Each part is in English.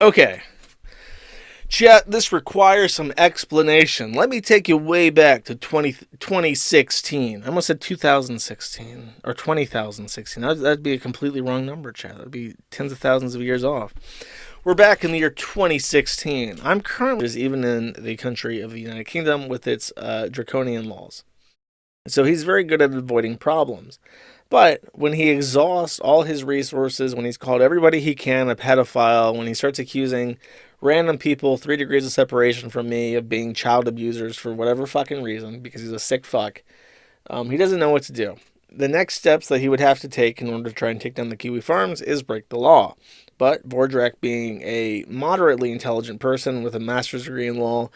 Okay, chat, this requires some explanation. Let me take you way back to 2016. I almost said 2016 or 20,016. That'd be a completely wrong number, chat. That'd be tens of thousands of years off. We're back in the year 2016. I'm currently even in the country of the United Kingdom with its draconian laws. So he's very good at avoiding problems. But when he exhausts all his resources, when he's called everybody he can a pedophile, when he starts accusing random people 3 degrees of separation from me of being child abusers for whatever fucking reason, because he's a sick fuck, he doesn't know what to do. The next steps that he would have to take in order to try and take down the Kiwi Farms is break the law. But Vordrak, being a moderately intelligent person with a master's degree in law,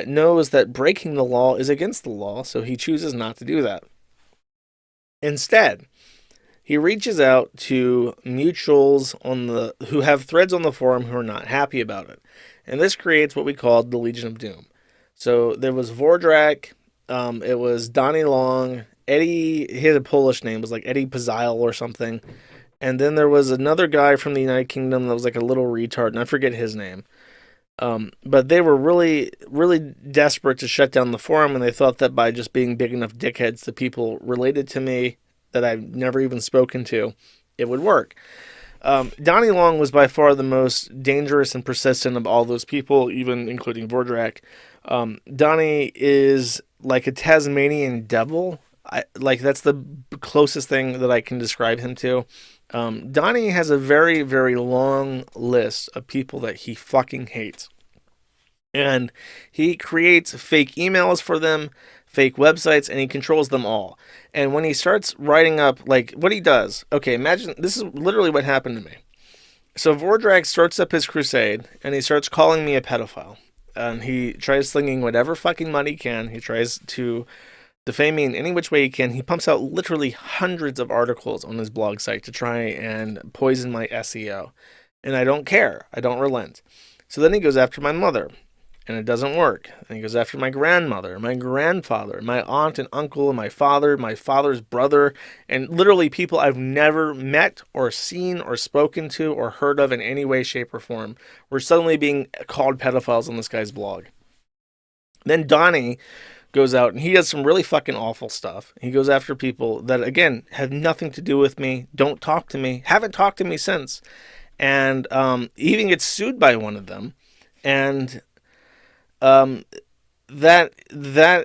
knows that breaking the law is against the law, so he chooses not to do that. Instead, he reaches out to mutuals who have threads on the forum who are not happy about it. And this creates what we called the Legion of Doom. So there was Vordrak, it was Donny Long, Eddie, he had a Polish name, it was like Eddie Pazile or something. And then there was another guy from the United Kingdom that was like a little retard, and I forget his name. But they were really, really desperate to shut down the forum, and they thought that by just being big enough dickheads to people related to me that I've never even spoken to, it would work. Donny Long was by far the most dangerous and persistent of all those people, even including Vordrak. Donny is like a Tasmanian devil. That's the closest thing that I can describe him to. Donny has a very, very long list of people that he fucking hates. And he creates fake emails for them, fake websites, and he controls them all. And when he starts writing up, like, what he does, okay, imagine, this is literally what happened to me. So Vordrak starts up his crusade, and he starts calling me a pedophile. And he tries slinging whatever fucking money he can. He tries to defame me in any which way he can. He pumps out literally hundreds of articles on his blog site to try and poison my SEO. And I don't care. I don't relent. So then he goes after my mother, and it doesn't work. And he goes after my grandmother, my grandfather, my aunt and uncle, and my father's brother, and literally people I've never met or seen or spoken to or heard of in any way, shape, or form were suddenly being called pedophiles on this guy's blog. Then Donny goes out and he does some really fucking awful stuff. He goes after people that, again, have nothing to do with me, don't talk to me, haven't talked to me since. And he even gets sued by one of them. And that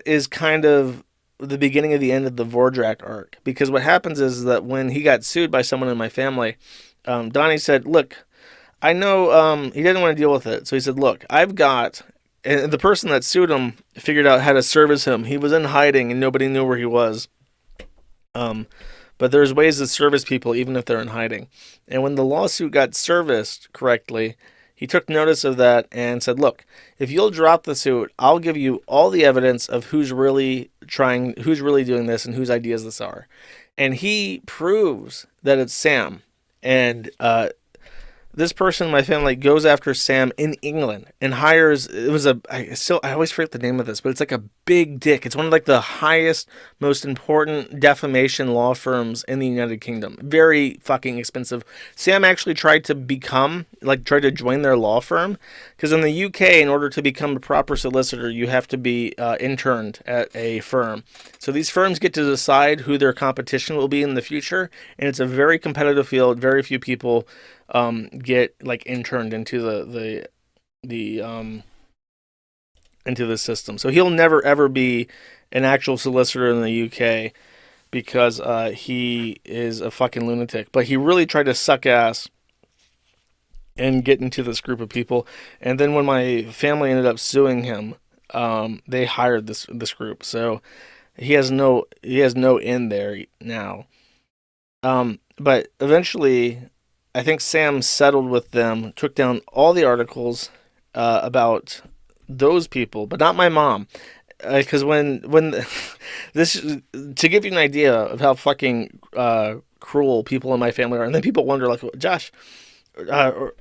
is kind of the beginning of the end of the Vordrak arc. Because what happens is that when he got sued by someone in my family, Donny said, look, I know he didn't want to deal with it. So he said, look, I've got... And the person that sued him figured out how to service him. He was in hiding and nobody knew where he was. But there's ways to service people even if they're in hiding. And when the lawsuit got serviced correctly, he took notice of that and said, look, if you'll drop the suit, I'll give you all the evidence of who's really doing this and whose ideas this are. And he proves that it's Sam. And this person in my family goes after Sam in England and hires, I always forget the name of this, but it's like a big dick. It's one of like the highest, most important defamation law firms in the United Kingdom. Very fucking expensive. Sam actually tried to join their law firm, because in the UK, in order to become a proper solicitor, you have to be interned at a firm. So these firms get to decide who their competition will be in the future, and it's a very competitive field. Very few people get like interned into into the system. So he'll never ever be an actual solicitor in the UK because he is a fucking lunatic. But he really tried to suck ass and get into this group of people. And then when my family ended up suing him, they hired this group. So he has no end there now. But eventually, I think Sam settled with them, took down all the articles about those people, but not my mom. Because when this, to give you an idea of how fucking cruel people in my family are, and then people wonder, like, Josh,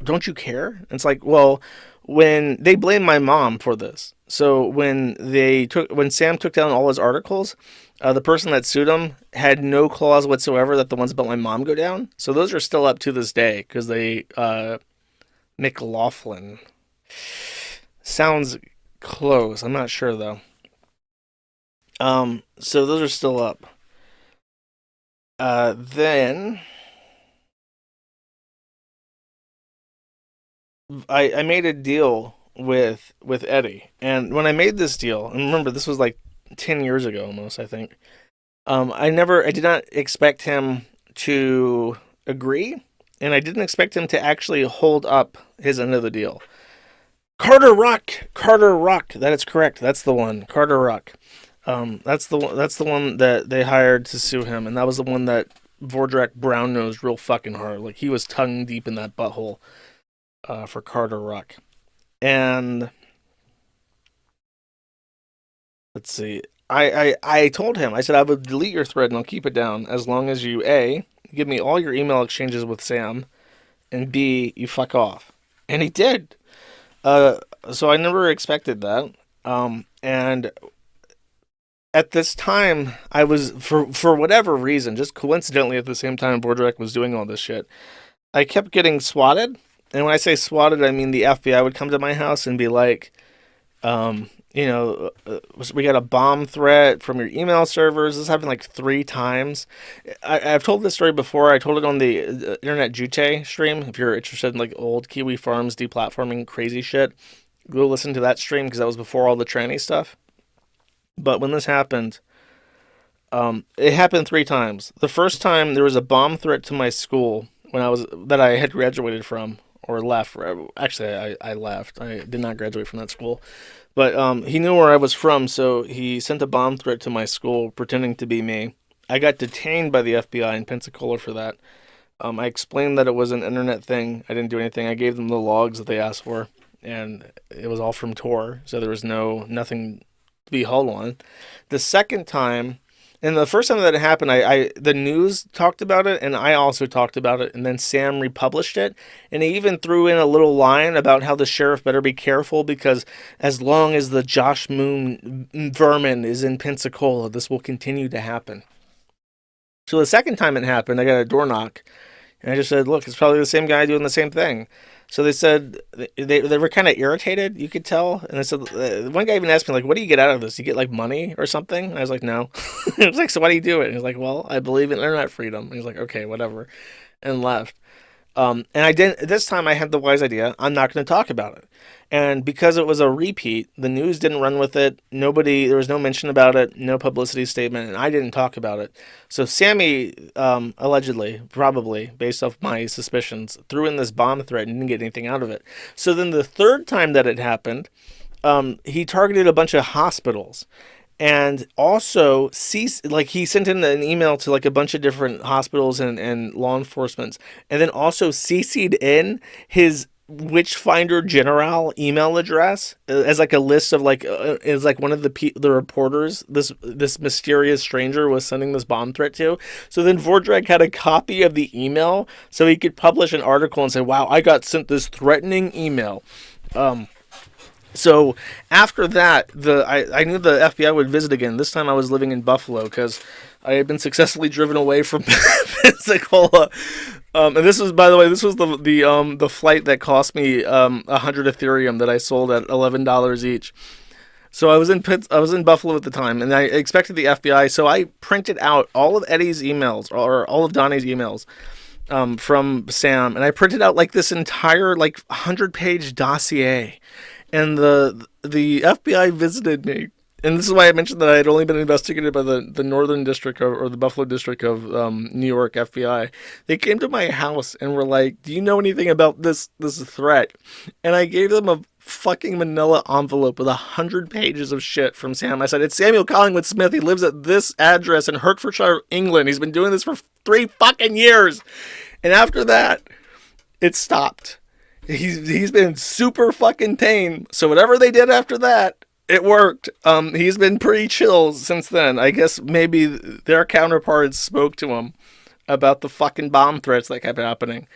don't you care? And it's like, well, when they blame my mom for this. So when Sam took down all his articles, the person that sued him had no clause whatsoever that the ones about my mom go down. So those are still up to this day because they McLaughlin. Sounds close. I'm not sure though. So those are still up. Then I made a deal with Eddie, and when I made this deal, and remember this was like 10 years ago almost, I think. I did not expect him to agree, and I didn't expect him to actually hold up his end of the deal. Carter Ruck. That is correct. That's the one. Carter Ruck. That's the one. That's the one that they hired to sue him, and that was the one that Vordrak brown nosed real fucking hard. Like he was tongue deep in that butthole for Carter Ruck. And let's see. I told him, I said, I would delete your thread and I'll keep it down as long as you, A, give me all your email exchanges with Sam, and B, you fuck off. And he did. Uh, so I never expected that. And at this time, I was, for whatever reason, just coincidentally at the same time Bordrak was doing all this shit, I kept getting swatted. And when I say swatted, I mean the FBI would come to my house and be like, we got a bomb threat from your email servers. This happened like 3 times. I've told this story before. I told it on the Internet Jute stream. If you're interested in like old Kiwi Farms deplatforming crazy shit, go listen to that stream because that was before all the tranny stuff. But when this happened, it happened 3 times. The first time there was a bomb threat to my school that I had graduated from or left. Actually, I left. I did not graduate from that school. But he knew where I was from, so he sent a bomb threat to my school pretending to be me. I got detained by the FBI in Pensacola for that. I explained that it was an internet thing. I didn't do anything. I gave them the logs that they asked for, and it was all from Tor, so there was nothing to be held on. The second time, and the first time that it happened, the news talked about it, and I also talked about it, and then Sam republished it, and he even threw in a little line about how the sheriff better be careful because as long as the Josh Moon vermin is in Pensacola, this will continue to happen. So the second time it happened, I got a door knock, and I just said, look, it's probably the same guy doing the same thing. So they said they were kind of irritated, you could tell. And I said, one guy even asked me, like, what do you get out of this? You get, like, money or something? And I was like, no. I was like, so why do you do it? And he's like, well, I believe in internet freedom. And he's like, okay, whatever. And left. And I didn't, this time I had the wise idea, I'm not going to talk about it. And because it was a repeat, the news didn't run with it. There was no mention about it, no publicity statement, and I didn't talk about it. So Sammy, allegedly, probably, based off my suspicions, threw in this bomb threat and didn't get anything out of it. So then the third time that it happened, he targeted a bunch of hospitals. And also, he sent in an email to like a bunch of different hospitals and law enforcement, and then also CC'd in his Witchfinder General email address as like a list of as like one of the reporters this mysterious stranger was sending this bomb threat to. So then Vordrak had a copy of the email so he could publish an article and say, "Wow, I got sent this threatening email." So after that, I knew the FBI would visit again. This time I was living in Buffalo because I had been successfully driven away from Pensacola. And this was, by the way, the flight that cost me 100 Ethereum that I sold at $11 each. So I was in Buffalo at the time, and I expected the FBI. So I printed out all of Eddie's emails or all of Donnie's emails from Sam, and I printed out like this entire 100-page dossier. And the FBI visited me, and this is why I mentioned that I had only been investigated by the Northern District or the Buffalo District of New York FBI. They came to my house and were like, "Do you know anything about this threat?" And I gave them a fucking manila envelope with 100 pages of shit from Sam. I said, "It's Samuel Collingwood Smith. He lives at this address in Hertfordshire, England. He's been doing this for 3 fucking years." And after that, it stopped. He's been super fucking tame. So whatever they did after that, it worked. He's been pretty chill since then. I guess maybe their counterparts spoke to him about the fucking bomb threats that kept happening.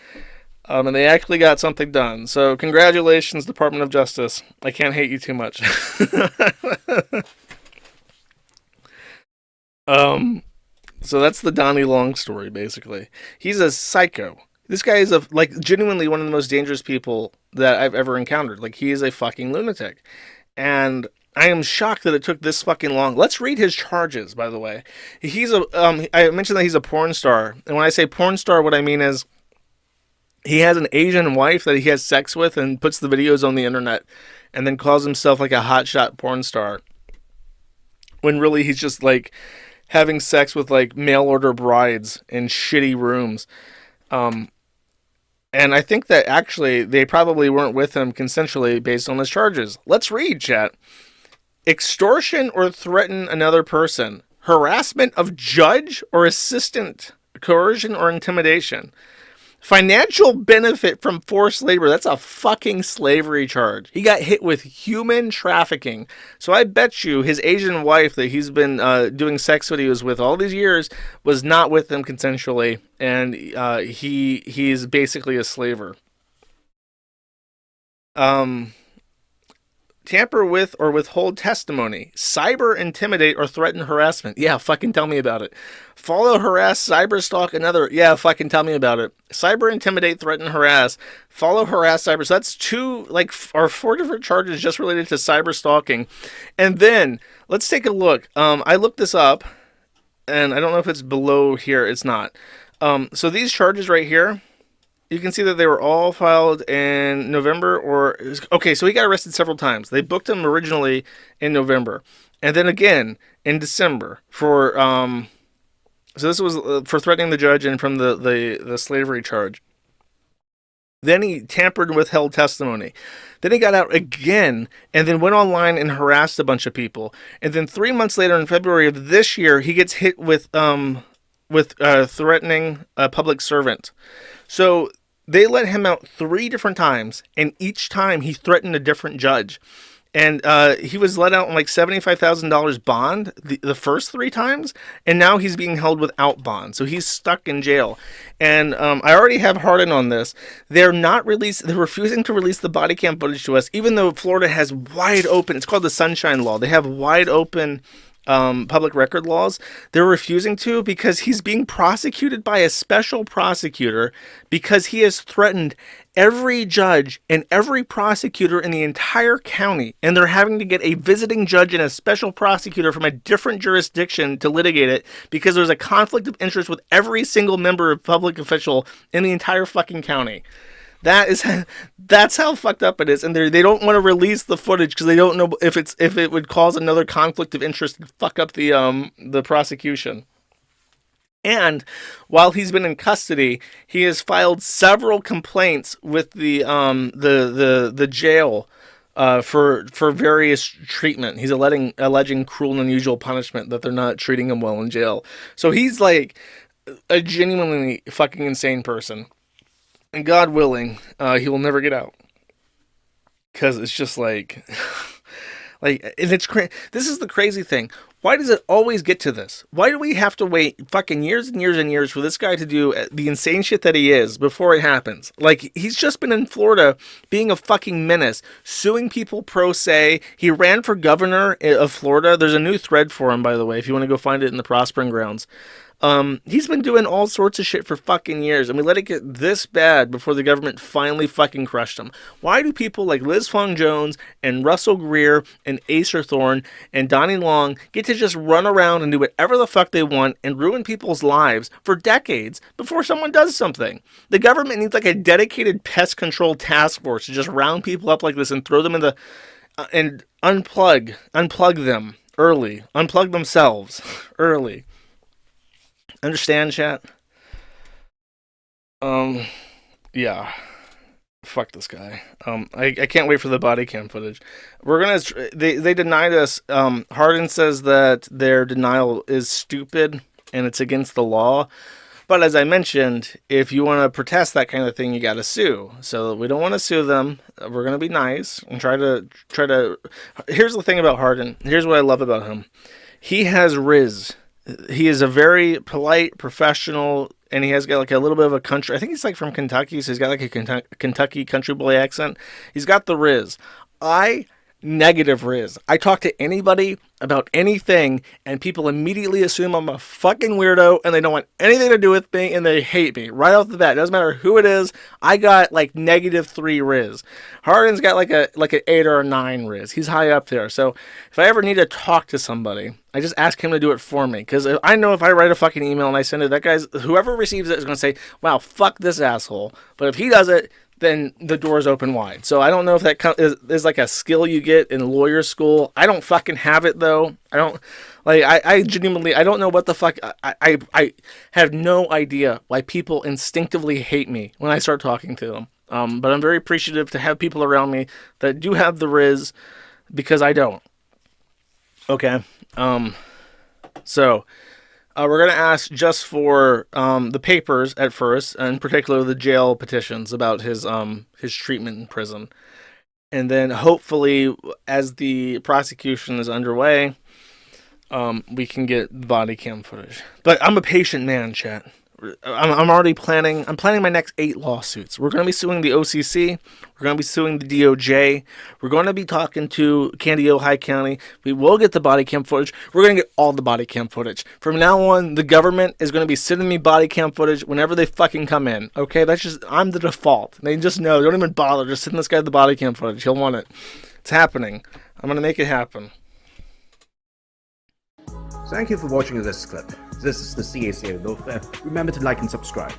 And they actually got something done. So congratulations, Department of Justice. I can't hate you too much. So that's the Donny Long story, basically. He's a psycho. This guy is genuinely one of the most dangerous people that I've ever encountered. Like, he is a fucking lunatic. And I am shocked that it took this fucking long. Let's read his charges, by the way. I mentioned that he's a porn star. And when I say porn star, what I mean is he has an Asian wife that he has sex with and puts the videos on the internet and then calls himself like a hotshot porn star. When really he's just like having sex with like mail order brides in shitty rooms. And I think that actually they probably weren't with him consensually based on his charges. Let's read, chat. Extortion or threaten another person. Harassment of judge or assistant. Coercion or intimidation. Financial benefit from forced labor. That's a fucking slavery charge. He got hit with human trafficking. So I bet you his Asian wife that he's been doing sex videos with all these years was not with him consensually. And he's basically a slaver. Tamper with or withhold testimony. Cyber intimidate or threaten harassment. Yeah, fucking tell me about it. Follow, harass, cyber stalk another. Yeah, fucking tell me about it. Cyber intimidate, threaten, harass. Follow, harass, cyber. So that's four different charges just related to cyber stalking. And then let's take a look. I looked this up, and I don't know if it's below here. It's not. So these charges right here, you can see that they were all filed in November so he got arrested several times. They booked him originally in November and then again in December for, so this was for threatening the judge and from the slavery charge. Then he tampered and withheld testimony. Then he got out again and then went online and harassed a bunch of people. And then 3 months later in February of this year, he gets hit with threatening a public servant. So they let him out 3 different times, and each time he threatened a different judge. And he was let out on like $75,000 bond the first 3 times, and now he's being held without bond. So he's stuck in jail. And I already have Hardin on this. They're refusing to release the body cam footage to us, even though Florida has wide open, it's called the Sunshine Law. They have wide open public record laws. They're refusing to because he's being prosecuted by a special prosecutor because he has threatened every judge and every prosecutor in the entire county, and they're having to get a visiting judge and a special prosecutor from a different jurisdiction to litigate it because there's a conflict of interest with every single member of public official in the entire fucking county. That's how fucked up it is, and they don't want to release the footage because they don't know if it would cause another conflict of interest and fuck up the prosecution. And while he's been in custody, he has filed several complaints with the jail for various treatment. He's alleging cruel and unusual punishment, that they're not treating him well in jail. So he's like a genuinely fucking insane person. And God willing, he will never get out. Because it's just like, and it's crazy. This is the crazy thing. Why does it always get to this? Why do we have to wait fucking years and years and years for this guy to do the insane shit that he is before it happens? Like, he's just been in Florida being a fucking menace, suing people pro se. He ran for governor of Florida. There's a new thread for him, by the way, if you want to go find it in the Prospering Grounds. He's been doing all sorts of shit for fucking years, and we let it get this bad before the government finally fucking crushed him. Why do people like Liz Fong Jones and Russell Greer and Acer Thorne and Donny Long get to just run around and do whatever the fuck they want and ruin people's lives for decades before someone does something? The government needs like a dedicated pest control task force to just round people up like this and throw them in the and unplug them early, unplug themselves early. Understand, chat? Yeah. Fuck this guy. I can't wait for the body cam footage. They denied us. Hardin says that their denial is stupid and it's against the law. But as I mentioned, if you want to protest that kind of thing, you got to sue. So we don't want to sue them. We're going to be nice and try to. Here's the thing about Hardin. Here's what I love about him. He has riz. He is a very polite, professional, and he has got like a little bit of a country. I think he's like from Kentucky, so he's got like a Kentucky country boy accent. He's got the riz. Negative riz. I talk to anybody about anything, and people immediately assume I'm a fucking weirdo, and they don't want anything to do with me, and they hate me right off the bat. It doesn't matter who it is. I got like -3 Riz. Harden's got like an 8 or a 9 Riz. He's high up there. So if I ever need to talk to somebody, I just ask him to do it for me. Because I know if I write a fucking email and I send it, whoever receives it is going to say, wow, fuck this asshole. But if he does it, then the door's open wide. So I don't know if that is like a skill you get in lawyer school. I don't fucking have it though. I don't like. I genuinely I don't know what the fuck. I have no idea why people instinctively hate me when I start talking to them. But I'm very appreciative to have people around me that do have the Riz, because I don't. Okay. So. We're going to ask just for the papers at first, and in particular the jail petitions about his treatment in prison. And then hopefully, as the prosecution is underway, we can get body cam footage. But I'm a patient man, chat. I'm already planning. I'm planning my next 8 lawsuits. We're going to be suing the OCC. We're going to be suing the DOJ. We're going to be talking to Ojai County. We will get the body cam footage. We're going to get all the body cam footage. From now on, the government is going to be sending me body cam footage whenever they fucking come in. Okay, I'm the default. They just know. Don't even bother. Just send this guy the body cam footage. He'll want it. It's happening. I'm going to make it happen. Thank you for watching this clip. This is the CACA Welfare. Remember to like and subscribe.